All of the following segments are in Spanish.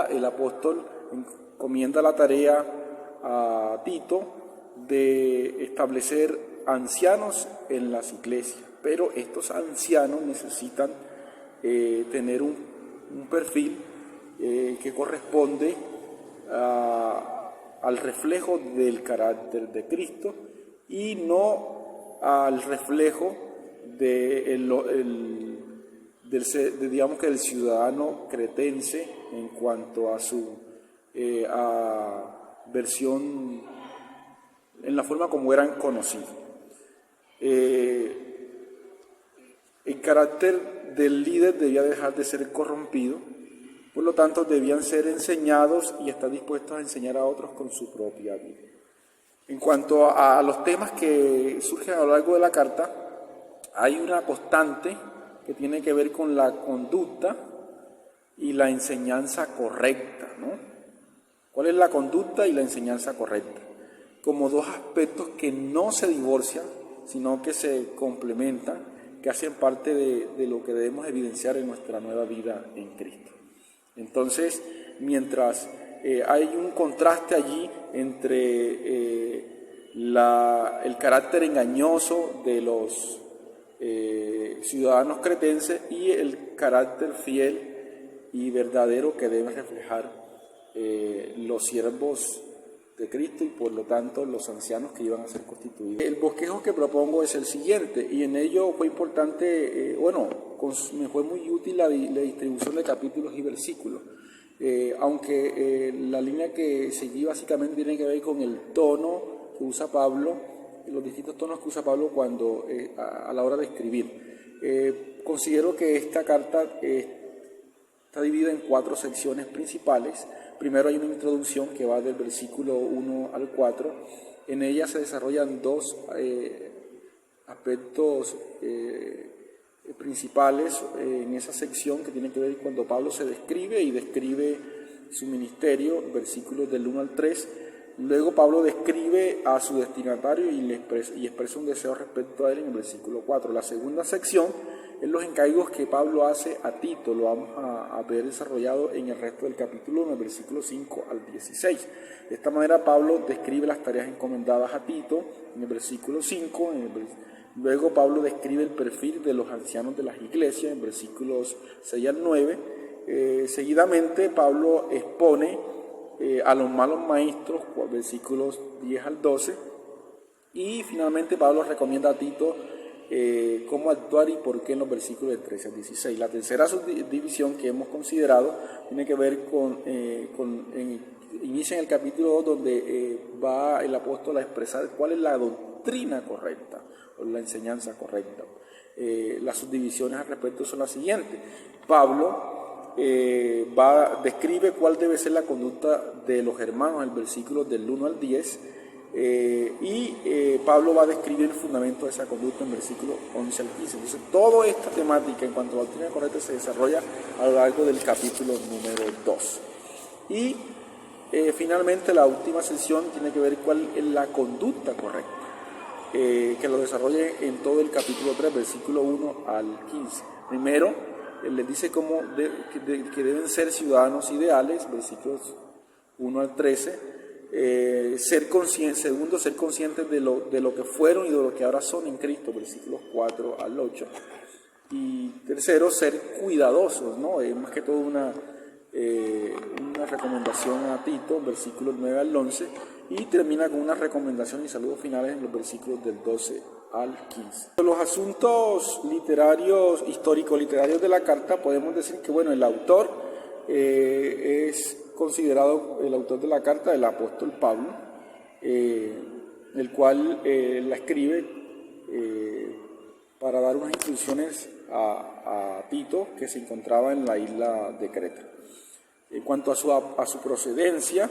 el apóstol encomienda la tarea a Tito de establecer ancianos en las iglesias, pero estos ancianos necesitan tener un perfil que corresponde al reflejo del carácter de Cristo y no al reflejo digamos que del ciudadano cretense en cuanto a su versión en la forma como eran conocidos. El carácter del líder debía dejar de ser corrompido, por lo tanto debían ser enseñados y estar dispuestos a enseñar a otros con su propia vida. En cuanto a los temas que surgen a lo largo de la carta, hay una constante que tiene que ver con la conducta y la enseñanza correcta, ¿no? ¿Cuál es la conducta y la enseñanza correcta? Como dos aspectos que no se divorcian, sino que se complementan, que hacen parte de lo que debemos evidenciar en nuestra nueva vida en Cristo. Entonces, mientras hay un contraste allí entre el carácter engañoso de los ciudadanos cretenses y el carácter fiel y verdadero que deben reflejar los siervos de Cristo y por lo tanto los ancianos que iban a ser constituidos. El bosquejo que propongo es el siguiente, y en ello fue importante, me fue muy útil la distribución de capítulos y versículos, aunque la línea que seguí básicamente tiene que ver con el tono que usa Pablo, los distintos tonos que usa Pablo cuando a la hora de escribir. Considero que esta carta está dividida en 4 secciones principales. Primero hay una introducción que va del versículo 1 al 4. En ella se desarrollan 2 aspectos principales en esa sección que tiene que ver cuando Pablo se describe su ministerio, versículos del 1 al 3. Luego Pablo describe a su destinatario y expresa un deseo respecto a él en el versículo 4. La segunda sección es los encargos que Pablo hace a Tito, lo vamos a ver desarrollado en el resto del capítulo, en el versículo 5 al 16. De esta manera Pablo describe las tareas encomendadas a Tito en el versículo 5, luego Pablo describe el perfil de los ancianos de las iglesias en versículos 6 al 9. Seguidamente Pablo expone a los malos maestros, versículos 10 al 12, y finalmente Pablo recomienda a Tito cómo actuar y por qué en los versículos del 13 al 16. La tercera subdivisión que hemos considerado tiene que ver inicia en el capítulo 2, donde va el apóstol a expresar cuál es la doctrina correcta o la enseñanza correcta. Las subdivisiones al respecto son las siguientes. Pablo describe cuál debe ser la conducta de los hermanos en el versículo del 1 al 10, Pablo va a describir el fundamento de esa conducta en versículos 11 al 15. Entonces, toda esta temática en cuanto a la doctrina correcta se desarrolla a lo largo del capítulo número 2. Y finalmente la última sección tiene que ver cuál es la conducta correcta, que lo desarrolla en todo el capítulo 3, versículo 1 al 15. Primero, él les dice que deben ser ciudadanos ideales, versículos 1 al 13. Segundo, ser conscientes de lo que fueron y de lo que ahora son en Cristo, versículos 4 al 8. Y tercero, ser cuidadosos, ¿no? Es más que todo una recomendación a Tito, versículos 9 al 11, y termina con una recomendación y saludos finales en los versículos del 12 al 15. Los asuntos literarios, histórico-literarios de la carta, podemos decir que, el autor es considerado el autor de la carta el apóstol Pablo, el cual la escribe para dar unas instrucciones a Tito, que se encontraba en la isla de Creta. En cuanto a su procedencia,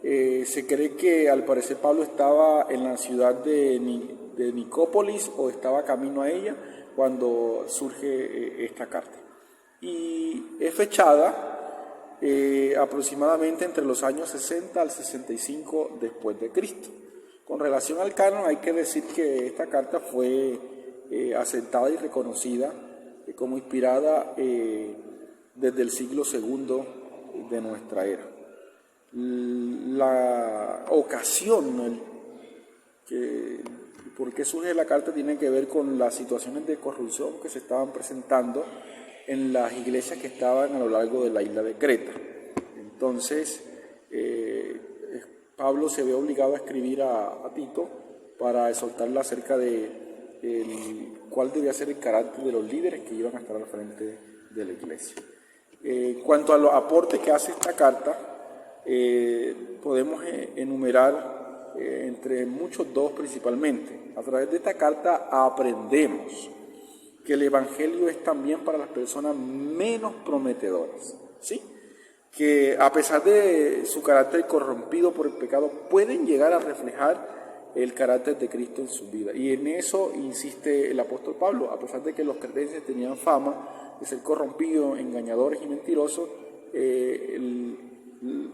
se cree que al parecer Pablo estaba en la ciudad de Nicópolis o estaba camino a ella cuando surge esta carta. Y es fechada aproximadamente entre los años 60 al 65 después de Cristo. Con relación al canon, hay que decir que esta carta fue aceptada y reconocida como inspirada desde el siglo II de nuestra era. La ocasión, ¿no? por qué surge la carta tiene que ver con las situaciones de corrupción que se estaban presentando en las iglesias que estaban a lo largo de la isla de Creta. Entonces, Pablo se ve obligado a escribir a Tito para exhortarle acerca de cuál debía ser el carácter de los líderes que iban a estar al frente de la iglesia. Cuanto a los aportes que hace esta carta, podemos enumerar entre muchos dos principalmente. A través de esta carta aprendemos que el Evangelio es también para las personas menos prometedoras, ¿sí? Que a pesar de su carácter corrompido por el pecado, pueden llegar a reflejar el carácter de Cristo en su vida. Y en eso insiste el apóstol Pablo, a pesar de que los cretenses tenían fama de ser corrompidos, engañadores y mentirosos,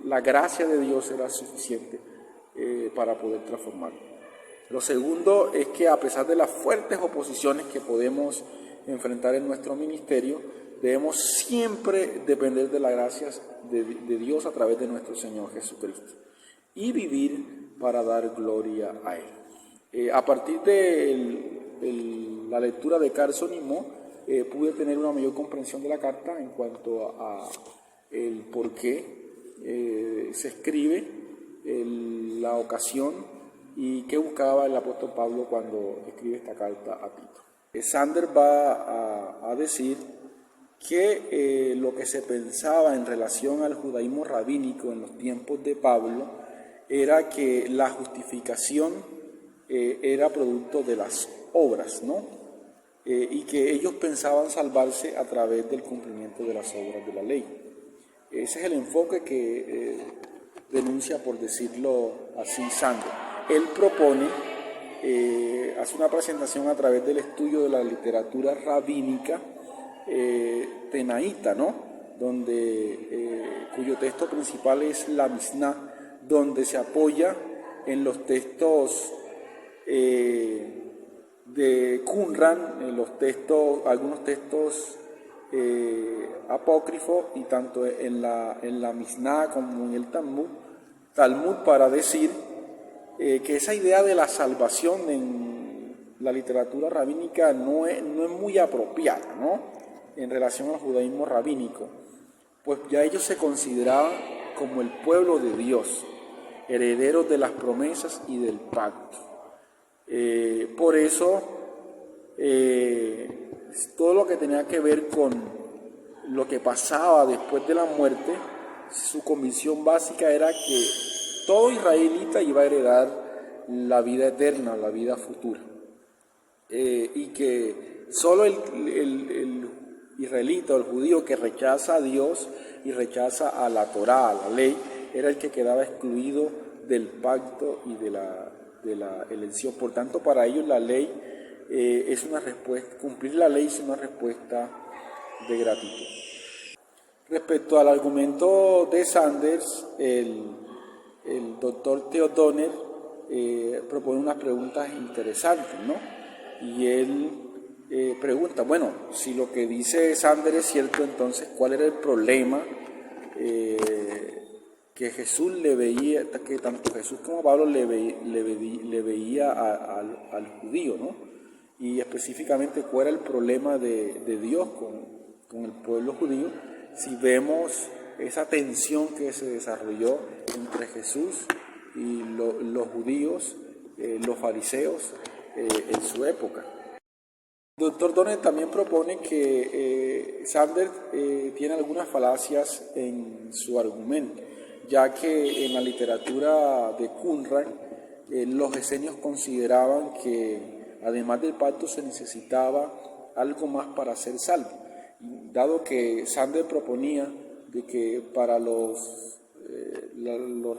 la gracia de Dios era suficiente para poder transformarlo. Lo segundo es que a pesar de las fuertes oposiciones que podemos enfrentar en nuestro ministerio, debemos siempre depender de las gracias de Dios a través de nuestro Señor Jesucristo y vivir para dar gloria a Él. A partir de la lectura de Carson y Mo, pude tener una mayor comprensión de la carta en cuanto a el por qué se escribe, la ocasión y qué buscaba el apóstol Pablo cuando escribe esta carta a Tito. Sander va a decir que lo que se pensaba en relación al judaísmo rabínico en los tiempos de Pablo era que la justificación era producto de las obras, ¿no? Y que ellos pensaban salvarse a través del cumplimiento de las obras de la ley. Ese es el enfoque que denuncia, por decirlo así, Sander. Él propone, hace una presentación a través del estudio de la literatura rabínica tenaíta, ¿no? Cuyo texto principal es la Misná, donde se apoya en los textos de Qumran, algunos textos apócrifos, y tanto en la Misná como en el Talmud, para decir que esa idea de la salvación en la literatura rabínica no es muy apropiada, ¿no? En relación al judaísmo rabínico, pues ya ellos se consideraban como el pueblo de Dios, herederos de las promesas y del pacto. Por eso, todo lo que tenía que ver con lo que pasaba después de la muerte, su convicción básica era que todo israelita iba a heredar la vida eterna, la vida futura, y que solo el israelita o el judío que rechaza a Dios y rechaza a la Torá, a la ley, era el que quedaba excluido del pacto y de la elección. Por tanto, para ellos la ley es una respuesta, cumplir la ley es una respuesta de gratitud. Respecto al argumento de Sanders, el doctor Theo Donner propone unas preguntas interesantes, ¿no? Y él pregunta, bueno, si lo que dice Sanders es cierto, entonces, ¿cuál era el problema que Jesús le veía, que tanto Jesús como Pablo le veía al judío, ¿no? Y específicamente, ¿cuál era el problema de Dios con el pueblo judío? Si vemos esa tensión que se desarrolló entre Jesús y los judíos, los fariseos, en su época. El doctor Donner también propone que Sanders tiene algunas falacias en su argumento, ya que en la literatura de Qumran los esenios consideraban que además del pacto se necesitaba algo más para ser salvo, dado que Sanders proponía de que para los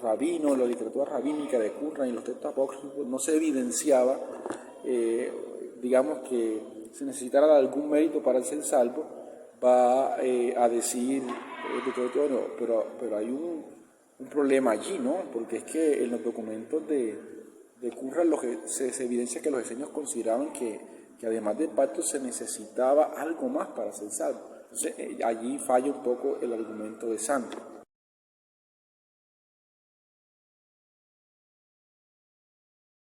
rabinos, la literatura rabínica de Qumran y los textos apócrifos no se evidenciaba, digamos, que se necesitara algún mérito para ser salvo. Va a decir, pero hay un problema allí, ¿no? Porque es que en los documentos de Qumran se evidencia que los esenios consideraban que además del pacto se necesitaba algo más para ser salvo. Entonces allí falla un poco el argumento de Sanders.